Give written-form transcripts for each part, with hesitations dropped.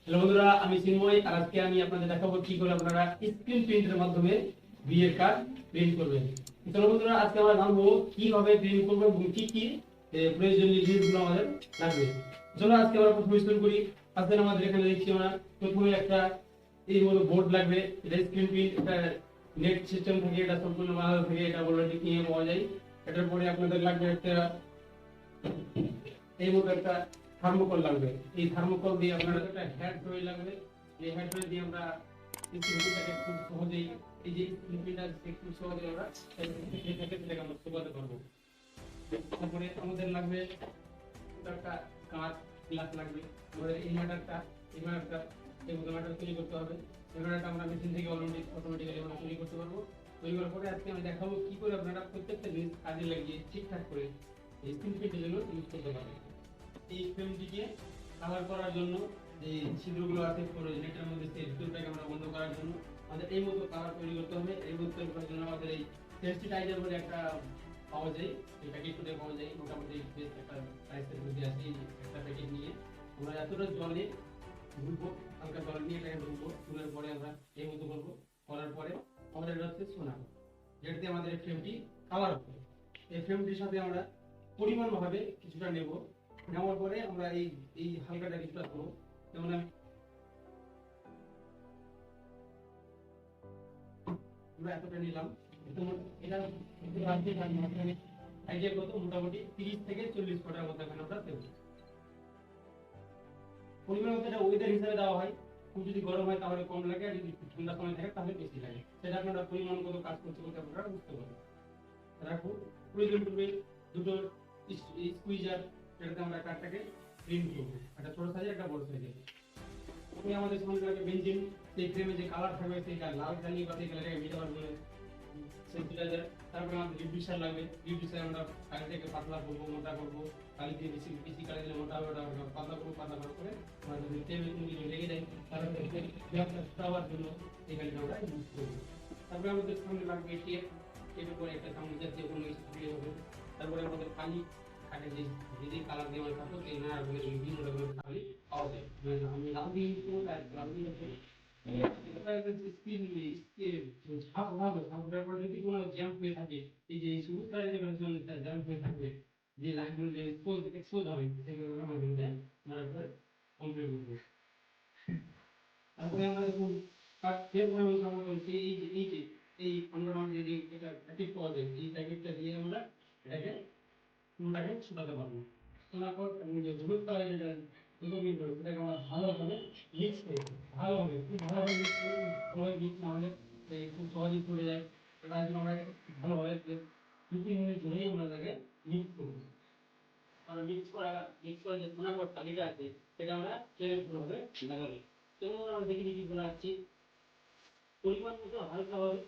Hello বন্ধুরা, আমি চিন্ময় আর আজকে আমি আপনাদের দেখাবো কি করে আপনারা স্ক্রিন প্রিন্টের মাধ্যমে বিয়ের কার্ড প্রিন্ট করবেন। চলো বন্ধুরা, আজকে আমরা জানবো কিভাবে প্রিন্ট করবো এবং কি কি প্রয়োজনীয় জিনিসগুলো আমাদের লাগবে। চলো আজকে আমরা প্রথমে শুরু করি। আজকে আমাদের এখানে দেখছি আমরা প্রথমে একটা এই হলো বোর্ড লাগবে। এটা স্ক্রিন প্রিন্ট, এটা নেট সিস্টেম থেকে এটা সম্পূর্ণ বাংলা থেকে এটা অলরেডি কিনে পাওয়া যায়। এটার পরে আপনাদের লাগবে একটা এই মতো একটা থার্মোকল লাগবে। এই থার্মোকল দিয়ে আপনারা একটা হেড ড্রয়িং লাগবে। এই হেড ড্রয়িং দিয়ে আমরা স্ক্রিনটাকে খুব সহজেই এই যে স্ক্রিনটা একটু সহজে আমরা সেটাকে আমরা শুকাতে পারবো। তারপরে আমাদের লাগবে একটা কাঁচ গ্লাস লাগবে। আমাদের ইনভার্টারটা এই ইনভার্টার তৈরি করতে হবে। ইনভার্টারটা আমরা মেশিন থেকে অটোমেটিক্যালি আমরা তৈরি করতে পারবো। তৈরি করার পরে আজকে আমি দেখাবো কি করে আপনারা প্রত্যেকটা জিনিস কাজে লাগিয়ে ঠিকঠাক করে এই স্ক্রিন প্রিন্টের জন্য ইউজ করতে পারবেন। এই ফ্রেমটিকে কাভার করার জন্য যে ছিদ্রগুলো আছে নেটের মধ্যে সেই ভিতরটাকে আমরা বন্ধ করার জন্য আমাদের এই মতো কাভার তৈরি করতে হবে। এই মতো তৈরি করার জন্য আমাদের এই সেন্সিটাইজার বলে একটা পাওয়া যায়, এই প্যাকেট করে পাওয়া যায়, মোটামুটি বেশ একটা প্রাইসের মধ্যে আছে। একটা প্যাকেট নিয়ে আমরা এতটা জলে ধুবো, হালকা জল নিয়ে এটাকে ধুবো। ধুলার পরে আমরা এই মতো করবো। করার পরে আমাদের এটা হচ্ছে সোনা, যেটাতে আমাদের এই ফ্রেমটি কাভার হবে। এই ফ্রেমটির সাথে আমরা পরিমাণ ভাবে কিছুটা নেব। নেওয়ার পরে আমরা এই এই হালকাটা কিছুটা করবো। যেমন আমরা এতটা নিলাম। এটা আইডিয়া কত, মোটামুটি 30 থেকে 40 ফোঁটার মতো এখানে আমরা দেবো। পরিমাণ মতো এটা ওয়েদার হিসাবে দেওয়া হয়। খুব যদি গরম হয় তাহলে কম লাগে, আর যদি ঠান্ডা সময় থাকে তাহলে বেশি লাগে। সেটা আপনারা পরিমাণ কত কাজ করতে করতে আপনারা বুঝতে পারবেন। রাখবো। প্রয়োজন পড়বে দুটো স্কুইজার, যেটাতে আমরা কাঠটাকে প্রিন্ট করবো। একটা ছোট সাইজের, একটা বড় সাইজের। প্রথমে আমাদের সঙ্গে লাগবে বেঞ্জিন। সেই ফ্রেমে যে কালার থাকবে সেই লাল কালি বা সেই কালারটাকে মেটাবার জন্য সেন্সিটাইজার। তারপরে আমাদের রিডিউসার লাগবে। রিডিউসার আমরা কালিটাকে পাতলা করবো, মোটা করবো। কালি দিয়ে বেশি বেশি কালি দিলে মোটা হবে, ওটা পাতলা করবো। পাতলা করার পরে আমরা যদি টেবিল কিছু লেগে যায় তাহলে ছড়াবার জন্য এই কালিটা আমরা ইউজ করবো। তারপরে আমাদের সঙ্গে লাগবে টেপ। টেপের পরে একটা চামচ জাতীয় কোনো কিছু দিয়ে হবে। তারপরে আমাদের কালি, কাঠে যে কালার দিয়ে আমরা থাকবো সেই না বিভিন্ন রকমের কালি পাওয়া যায়। আমি লাল দিয়ে ইউজ করবো, লাল দিয়ে যদি কোনো জ্যাম হয়ে থাকে, এই যে সবুজ কালারের যে জ্যাম হয়ে থাকবে, যে লাইনগুলো যে এক্সপোজ হবে, সেগুলো আমরা কমপ্লিট করবো। তারপরে আমরা দেখুন এই আমরা যদি এটা প্যাকেট পাওয়া যায়, এই প্যাকেটটা দিয়ে আমরা এটাকে পুরোটাকে শুকাতে পারবো। শোনার পর যে হলুদ কালার যেটা সেটাকে আমরা ভালোভাবে মিক্স করবো। ভালোভাবে খুব ভালোভাবে মিক্স করবো। ভালোভাবে মিক্স না হলে খুব সহজেই পড়ে যায়। তার জন্য আমরা ভালোভাবে 2-3 মিনিট ধরেই আমরা তাকে মিক্স করবো। আমরা মিক্স করে যে শোনার পর কালিটা আছে সেটা আমরা ভালোভাবে লাগাবো। যেমন আমরা দেখি কি বানাচ্ছি, পরিমাণ মতো হালকাভাবে,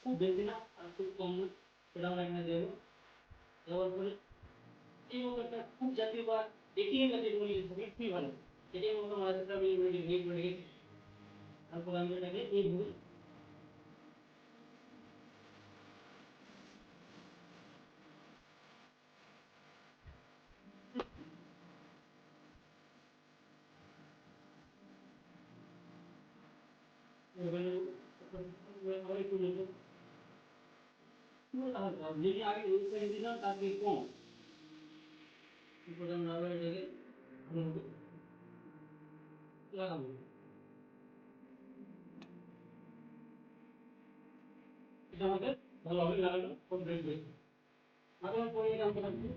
খুব বেশি না আর খুব কম না, সেটা আমরা এখানে দেবো। দেওয়ার পরে এই মতো একটা খুব জাতীয় বা এটিএম জাতীয় কোনো জিনিস থাকে, খুবই ভালো। এটিএম মতো মাঝে আমি নিয়ে করে রেখেছি। তারপর আমি এটাকে এইভাবে আবার একটু নেবো। যদি আগে ওই সাইড দিলাম তার থেকে কম। তারপরে আমরা আবার এটাকে ভালোভাবে লাগাবো। এটা আমাদের ভালোভাবে লাগানো কমপ্লিট হয়েছে। লাগানোর পরে এটা আমরা রাখবো।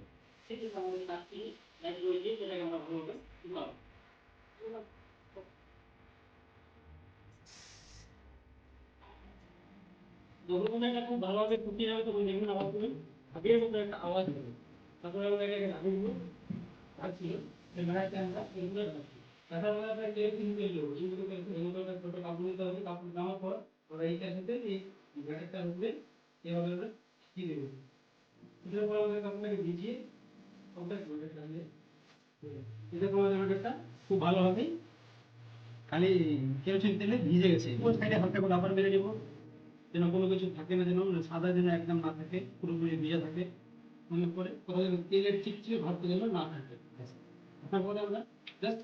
সেই যে আমাদের কাজটি লাইট রয়েছে সেটাকে আমরা ভালোভাবে শুকাবো। যখন এটা খুব ভালোভাবে ফুটিয়ে যাবে তখন দেখবেন আবার তুমি আগের মতো একটা আওয়াজ হবে। তারপরে আমরা এটাকে ঢাকবো। ঢাকছিল এই ভাড়াটা আমরা এগুলো রাখছি। রাখার পরে আমরা তেল কিন্তু তেল দেবো। এগুলো একটা ছোট কাপড় নিতে হবে। কাপড় নেওয়ার পর আমরা এইটার সাথে এই ভাড়াটার উপরে এভাবে আমরা দিয়ে দেবো। এটার পর আমাদের কাপড়টাকে ভিজিয়ে কাপড়টা ধরে টানলে এটার পর আমাদের ভাড়াটা খুব ভালোভাবে খালি কেরোসিন তেলে ভিজে গেছে। ওই সাইডে হালকা করে আবার মেরে নেবো, যেন কোনো কিছু থাকে না, যেন সাদা যেন একদম না থাকে, পুরোপুরি ভিজা থাকে। মনে করে কোথাও যেন তেলের চিটচিটে ভাবটা যেন না থাকে। তারপরে আমরা জাস্ট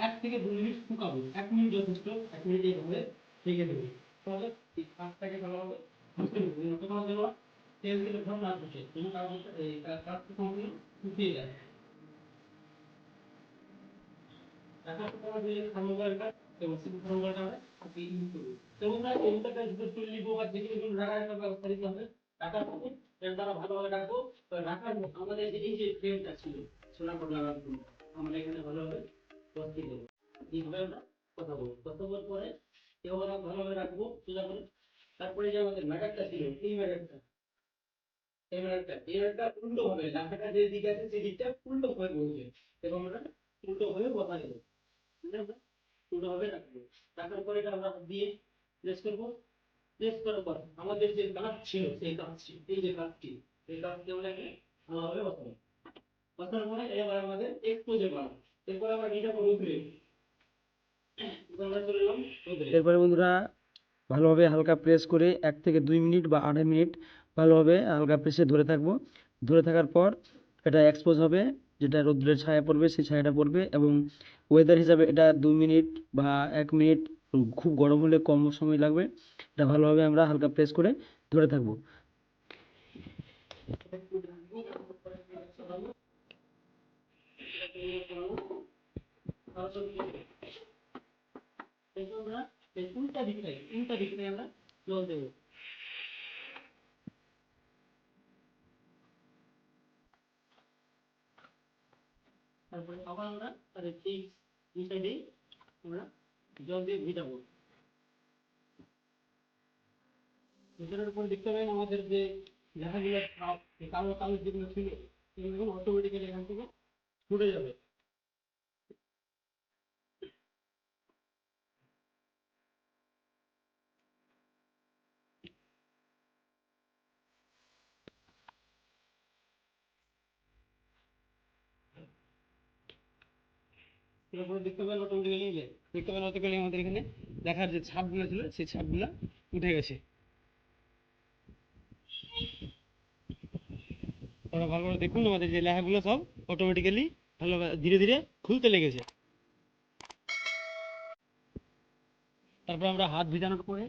1 থেকে 2 মিনিট শুকাবো। 1 মিনিট যথেষ্ট, 1 মিনিট এইভাবে রেখে দেবো। তাহলে এই কাঠটাকে ভালোভাবে মুছে নেবো। যতক্ষণ যেন তেল দিলে ভালো না বসে, যেন এই কাঠটা সম্পূর্ণ শুকিয়ে যায়। এখন যে থার্মোকলটা এবং সিলিং থার্মোকলটা আমরা ইউজ করবো। এবং না এইটাকে যদি তুলে নিবো বা যেগুলো রাখার একটা ব্যবস্থা নিতে হবে। রাখার পরে এর দ্বারা ভালোভাবে রাখবো। তো রাখার আমাদের এই যে ফ্রেমটা ছিল সোনা কোট লাগানোর জন্য আমরা এখানে ভালোভাবে বসিয়ে দেবো। এইভাবে আমরা কথা বলবো। কথা বলার পরে এভাবে ভালোভাবে রাখবো সোজা করে। তারপরে যে আমাদের ম্যাটারটা ছিল এই ম্যাটারটা, এই ম্যাটারটা উল্টো হবে, লাখাটা যে দিকে আছে সেই দিকটা উল্টো হয়ে বসবে এবং আমরা উল্টো হয়ে বসা দেবো। উল্টোভাবে রাখবো। রাখার পরে এটা আমরা হাত দিয়ে প্রেস করবো। প্রেস করার পর আমাদের যে কাঠ ছিল সেই কাঠটি, এই যে কাঠটি, এই কাঠটি আমরা এখানে ভালোভাবে বসাবো। বসানোর পরে এবার আমাদের এক্সপোজে বানাবো। এরপর আমরা এটা রোদে আমরা চলে এলাম রোদে। এরপরে বন্ধুরা ভালোভাবে হালকা প্রেস করে 1 থেকে 2 মিনিট বা 2.5 মিনিট ভালোভাবে হালকা প্রেসে ধরে থাকবো। ধরে থাকার পর এটা এক্সপোজ হবে, যেটা রোদ্রের ছায়া পড়বে সেই ছায়াটা পড়বে। এবং ওয়েদার হিসাবে এটা 2 মিনিট বা 1 মিনিট, খুব গরম হলে কম সময় লাগবে। এটা ভালোভাবে আমরা হালকা প্রেস করে ধরে থাকবো। আমরা উল্টা দিকটাই আমরা জল দেবো। তারপরে আবার আমরা তাদের ঠিক সাইডেই আমরা জল দিয়ে ভিজাবো। ভিজানোর পরে দেখতে পাবেন আমাদের যে লেখাগুলো কালো কালো যেগুলো ছিল সেগুলো অটোমেটিক্যালি এখান থেকে ছুটে যাবে। এরপরে দেখতে পাবেন অটোমেটিক্যালি আমাদের এখানে লেখার যে ছাপগুলো ছিল সেই ছাপগুলো উঠে গেছে। ওরা ভালো করে দেখুন, আমাদের যে লেখাগুলো সব অটোমেটিক্যালি ভালো ধীরে ধীরে খুলতে লেগেছে। তারপর আমরা হাত ভিজানোর পরে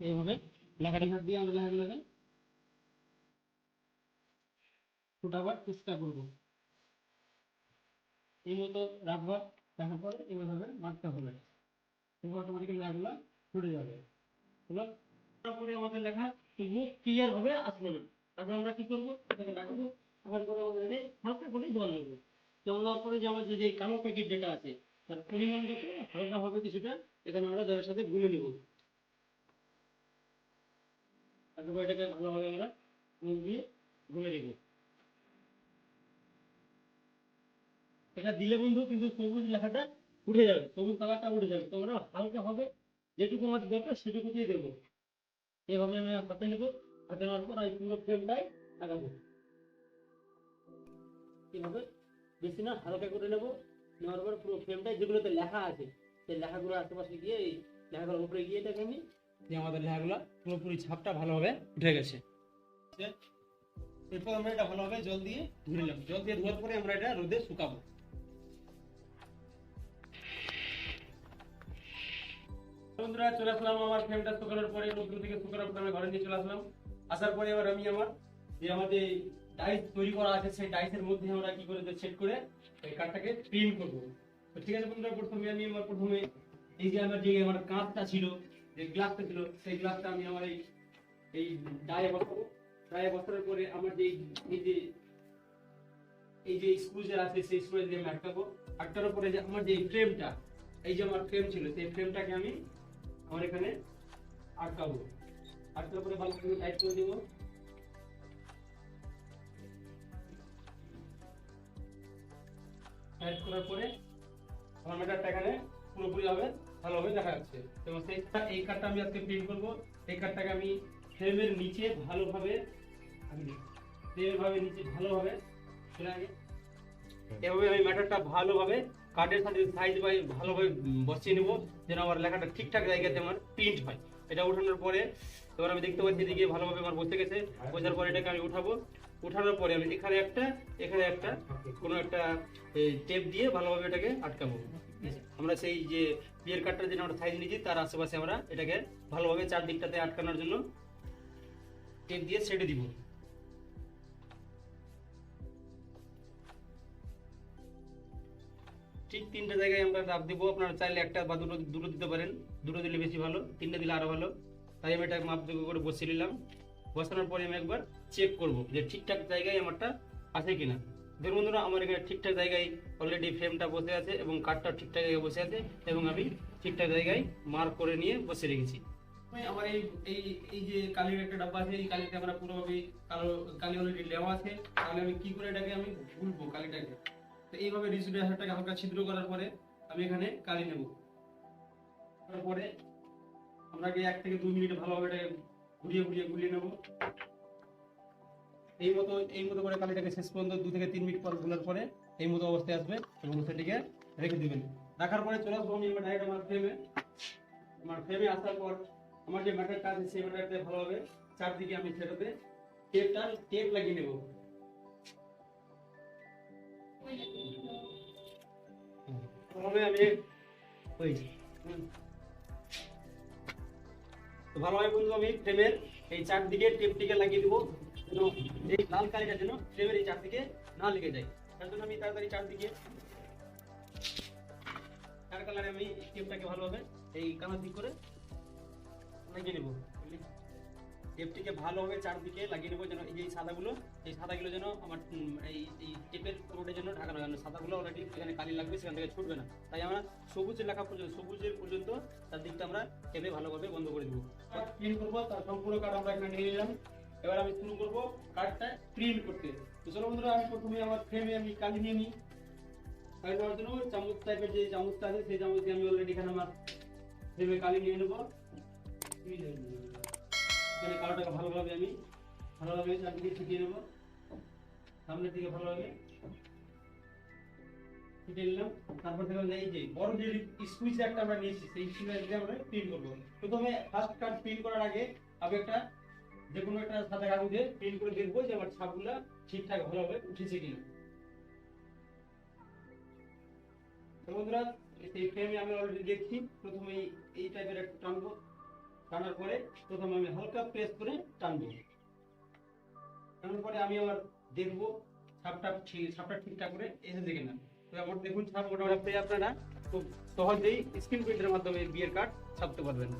এইভাবে লেখাটি হাত দিয়ে আমরা লেখাগুলোকে ফুটাবার চেষ্টা করবো। এই মতো রাখবার, রাখার পরে এইভাবে মারতে হবে। এবার অটোমেটিক্যালি লেখাগুলো ফুটে যাবে। হলো, তারপরে আমাদের লেখা মুখ ক্লিয়ার ভাবে আসবে না। তারপর আমরা কি করবো, এটাকে রাখবো। রাখার পরে আমাদের এখানে হালকা করে জল নেবো। জল দেওয়ার পরে যে আমাদের যে কালো প্যাকেট যেটা আছে তার পরিমাণ যত হালকা হবে কিছুটা এখানে আমরা জলের সাথে গুলে নেবো। তারপর এটাকে ভালোভাবে আমরা মুখ দিয়ে গুলে নেবো। এটা দিলে বন্ধু কিন্তু সবুজ লেখাটা উঠে যাবে, সবুজ কালারটা উঠে যাবে। তো আমরা হালকা হবে যেটুকু আমাদের দরকার সেটুকু দিয়ে দেবো। এইভাবে আমি হাতে নেবো। হাতে নেওয়ার পর আমি পুরো ফ্রেমটাই লাগাবো। এইভাবে বেশি না, হালকা করে নেবো। নেওয়ার পর পুরো ফ্রেমটাই যেগুলোতে লেখা আছে সেই লেখাগুলো আশেপাশে গিয়ে এই লেখাগুলোর উপরে গিয়ে এটা আমি যে আমাদের লেখাগুলো পুরোপুরি ছাপটা ভালোভাবে উঠে গেছে। এরপর আমরা এটা ভালোভাবে জল দিয়ে ধুয়ে নিলাম। জল দিয়ে ধোয়ার পরে আমরা এটা রোদে শুকাবো। বন্ধুরা চলে আসলাম আমার ফ্রেমটা শুকানোর পরে, রোদ্র থেকে শুকানোর পরে আমি ঘরে নিয়ে চলে আসলাম। আসার পরে এবার আমি আমার যে আমাদের ডাইস তৈরি করা আছে সেই ডাইসের মধ্যে আমরা কি করে সেট করে এই কাঠটাকে প্রিন্ট করবো। তো ঠিক আছে বন্ধুরা, প্রথমে এই যে আমার কাঁচটা ছিল, যে গ্লাসটা ছিল সেই গ্লাসটা আমি আমার এই ডায়ে বসাবো। ডায়ে বসানোর পরে আমার যে এই যে স্ক্রুজার আছে সেই স্ক্রু দিয়ে আমি আটকাবো। আটকানোর পরে যে আমার যে ফ্রেমটা, এই যে আমার ফ্রেম ছিল সেই ফ্রেমটাকে আমি আমার এখানে আটকাবো। আটকানোর পরে ভালো করে টাইট করে দেবো। টাইট করার পরে আমার মেটারটা এখানে পুরোপুরি ভালোভাবে দেখা যাচ্ছে। এবং এই কাঠটা আমি আজকে প্রিন্ট করবো। এই কাঠটাকে আমি ফ্রেমের নিচে ভালোভাবে এভাবে আমি ম্যাটারটা ভালোভাবে কাঠের সাথে সাইজ বাই ভালোভাবে বসিয়ে নেবো, যেন আমার লেখাটা ঠিকঠাক জায়গাতে আমার প্রিন্ট হয়। এটা উঠানোর পরে এবার আমি দেখতে পাচ্ছি এদিকে ভালোভাবে আমার বসে গেছে। বসার পরে এটাকে আমি উঠাবো। উঠানোর পরে আমি এখানে একটা কোনো একটা টেপ দিয়ে ভালোভাবে এটাকে আটকাবো। আমরা সেই যে বিয়ের কার্ডটা যেটা আমরা সাইজ নিয়েছি তার আশেপাশে আমরা এটাকে ভালোভাবে চারদিকটাতে আটকানোর জন্য টেপ দিয়ে সেটে দিব। ঠিক 3টে জায়গায় আমরা দাব দেবো, আপনারা চাইলে একটা বা দুটো দুটো দিতে পারেন, দুটো দিলে বেশি ভালো, 3টে দিলে আরো ভালো। তাই আমি এটা মাপ যোগ করে বসিয়ে নিলাম। বসানোর পরে আমি একবার চেক করব যে ঠিকঠাক জায়গায় আমারটা আছে কিনা। দেখুন বন্ধুরা, আমার এখানে ঠিকঠাক জায়গায় অলরেডি ফ্রেমটা বসে আছে এবং কাঠটা ঠিকঠাক জায়গায় বসে আছে এবং আমি ঠিকঠাক জায়গায় মার্ক করে নিয়ে বসে রেখেছি। আমার এই এই এই যে কালির একটা ডাব্বা আছে, এই কালিতে আমরা পুরোভাবে কালি অলরেডি দেওয়া আছে। তাহলে আমি কি করে এটাকে আমি ভুলবো কালিটাকে। তো এইভাবে রিসুডারটাকে হালকা ছিদ্র করার পরে আমি এখানে কালি নেব। তারপরে আমরা 1 থেকে 2 মিনিট ভালোভাবে এটাকে গুলিয়ে নেব। এই মতো করে কালিটাকে শেষ পর্যন্ত 2 থেকে 3 মিনিট পর ঘোলার পরে এই মতো অবস্থায় আসবে এবং সেটিকে রেখে দিবেন। রাখার পরে চলে আসবো আমি ডাইরেক্ট আমার ফ্রেমে আসার পর আমার যে ম্যাটারটা আছে সেই ম্যাটারটা ভালোভাবে চারদিকে আমি সেটাতে টেপ লাগিয়ে নেব। ভালোভাবে আমি ভালোভাবে বন্ধু আমি ফ্রেমের এই চারদিকে টেপটিকে লাগিয়ে দেবো, এই লাল কালিটা যেন ফ্রেমের এই চারদিকে না লেগে যায়। তার জন্য আমি তাড়াতাড়ি চারদিকে চার কালারে আমি টেপটাকে ভালোভাবে এই কালার দিক করে লাগিয়ে নেব। টেপটিকে ভালোভাবে চারদিকে লাগিয়ে নেবো যেন এই যে এই সাদাগুলো যেন আমার এই টেপের পুরোটা যেন ঢাকানো হয়। সাদাগুলো অলরেডি এখানে কালি লাগবে, সেখান থেকে ছুটবে না। তাই আমরা সবুজের পর্যন্ত তার দিকটা আমরা টেপে ভালোভাবে বন্ধ করে দেবো। প্রিন্ট করবো, তার সম্পূর্ণ কার্ড আমরা এখানে নিয়ে নিলাম। এবার আমি শুরু করবো কার্ডটা প্রিন্ট করতে। তো চলো বন্ধুরা, আমি প্রথমে আমার ফ্রেমে আমি কালি নিয়ে নিই। কালি নেওয়ার জন্য চামচ টাইপের যে চামচটা আছে সেই চামচ দিয়ে আমি অলরেডি এখানে আমার ফ্রেমে কালি নিয়ে নেবো। এখানে কালোটাকে ভালোভাবে চারদিকে ছিটিয়ে নেবো, সামনের দিকে ভালোভাবে ছিটিয়ে নিলাম। তারপর থেকে এই যে বড় যে স্কুইজ একটা আমরা নিয়েছি সেই স্কুইজ দিয়ে আমরা প্রিন্ট করবো। প্রথমে ফার্স্ট কার্ড প্রিন্ট করার আগে আমি যে কোনো একটা সাদা কাগজে প্রিন্ট করে দেখবো যে আমার ছাপগুলা ঠিকঠাক ভালোভাবে উঠেছে কিনা। তো বন্ধুরা, সেই ফ্রেমে আমি অলরেডি দেখছি। প্রথমে এই টাইপের একটা টানবো, টানার পরে প্রথমে আমি হালকা প্রেস করে টানার পরে আমি আবার দেখবো ছাপটা ঠিকঠাক করে এসেছে কিনা। তো আমার দেখুন ছাপ মোটামুটি আপনারা খুব সহজেই স্ক্রিন প্রিন্টের মাধ্যমে বিয়ের কার্ড ছাপতে পারবেন।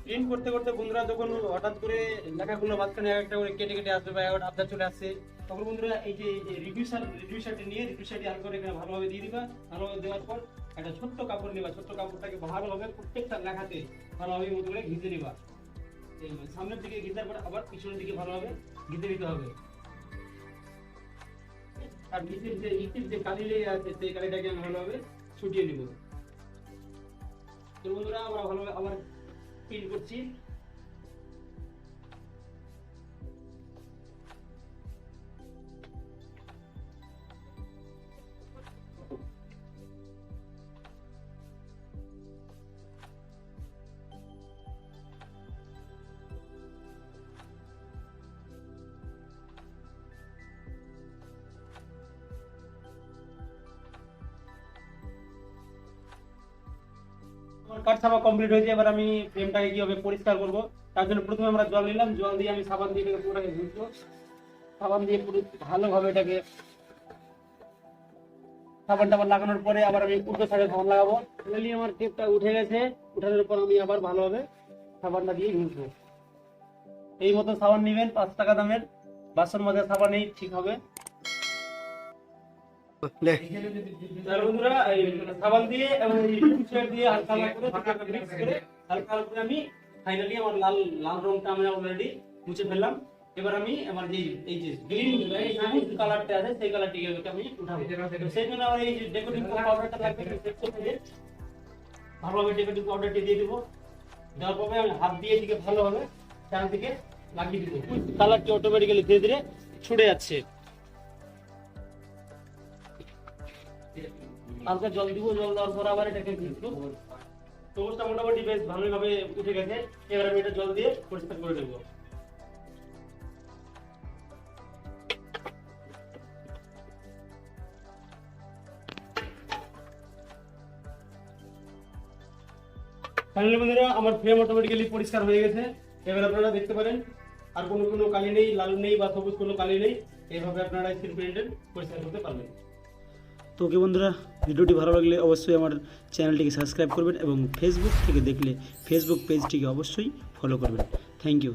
প্রিন্ট করতে করতে বন্ধুরা যখন হঠাৎ করে লেখাগুলো মাঝখানে একটা করে কেটে আসবে বা একটা আবদার চলে আসছে, তখন বন্ধুরা এই যে রিডিউসারটি নিয়ে রিডিউসারটি হালকা করে এখানে ভালোভাবে দিয়ে দিবা। ভালোভাবে দেওয়ার পর একটা ছোট্ট কাপড় নিবা, ছোট্ট কাপড়টাকে ভালোভাবে প্রত্যেকটা লেখাতে ভালোভাবে মতো করে ঘিচে নিবা। সামনের দিকে ঘিচার পর আবার পিছনের দিকে ভালোভাবে ঘিচে নিতে হবে। আর নিচের যে কালি লেগে আছে সেই কালিটাকে আমি ভালোভাবে ছুটিয়ে নিব। তো বন্ধুরা, আমরা ভালোভাবে আবার প্রিন্ট করছি। কাঠ ছাপা কমপ্লিট হয়েছে। এবার আমি ফ্রেমটাকে কিভাবে পরিষ্কার করব তার জন্য প্রথমে আমরা জল নিলাম, জল দিয়ে আমি সাবান দিয়ে এটাকে পুরোটাকে ধুবো। সাবান দিয়ে পুরো ভালোভাবে এটাকে সাবানটা লাগানোর পরে আবার আমি উল্টো সাইডে সাবান লাগাবো। ফাইনালি আমার টেপটা উঠে গেছে। উঠানোর পর আমি আবার ভালোভাবে সাবানটা দিয়ে ঘুষবো। এই মতো সাবান নেবেন, 5 টাকা দামের বাসন মাজার সাবান এই ঠিক হবে। বন্ধুরা, সাবান দিয়ে এবং দিয়ে হালকা করে আমি ফাইনালি আমার লাল রংটা আমি অলরেডি মুছে ফেললাম। এবার আমি আমার এই যে গ্রিন কালারটা আছে সেই কালারটিকে আমি উঠাবো। সেই জন্য আমার এই যে ডেকোরেটিভ পাউডারটা লাগবে, ভালোভাবে ডেকোরেটিভ পাউডারটি দিয়ে দেবো। দেওয়ার পরে আমি হাত দিয়ে দিকে ভালোভাবে চারদিকে লাগিয়ে দিব। কালারটি অটোমেটিক্যালি ধীরে ধীরে ছুটে যাচ্ছে। হালকা জল দিব, জল দেওয়ার পর আবার এটাকে কিন্তু সবুজটা মোটামুটি বেশ ভালোভাবে উঠে গেছে। এবার আমি এটা জল দিয়ে পরিষ্কার করে নেব। ফাইনালি বন্ধুরা আমার ফ্রেম অটোমেটিক্যালি পরিষ্কার হয়ে গেছে। এবার আপনারা দেখতে পারেন আর কোনো কালি নেই, লাল নেই বা সবুজ কোনো কালি নেই। এইভাবে আপনারা স্ক্রিন প্রিন্টেড পরিষ্কার করতে পারবেন। তো ওকে বন্ধুরা, ভিডিওটি ভালো লাগলে অবশ্যই আমার চ্যানেলটিকে সাবস্ক্রাইব করবেন এবং ফেসবুক থেকে দেখলে ফেসবুক পেজটিকে অবশ্যই ফলো করবেন। Thank you.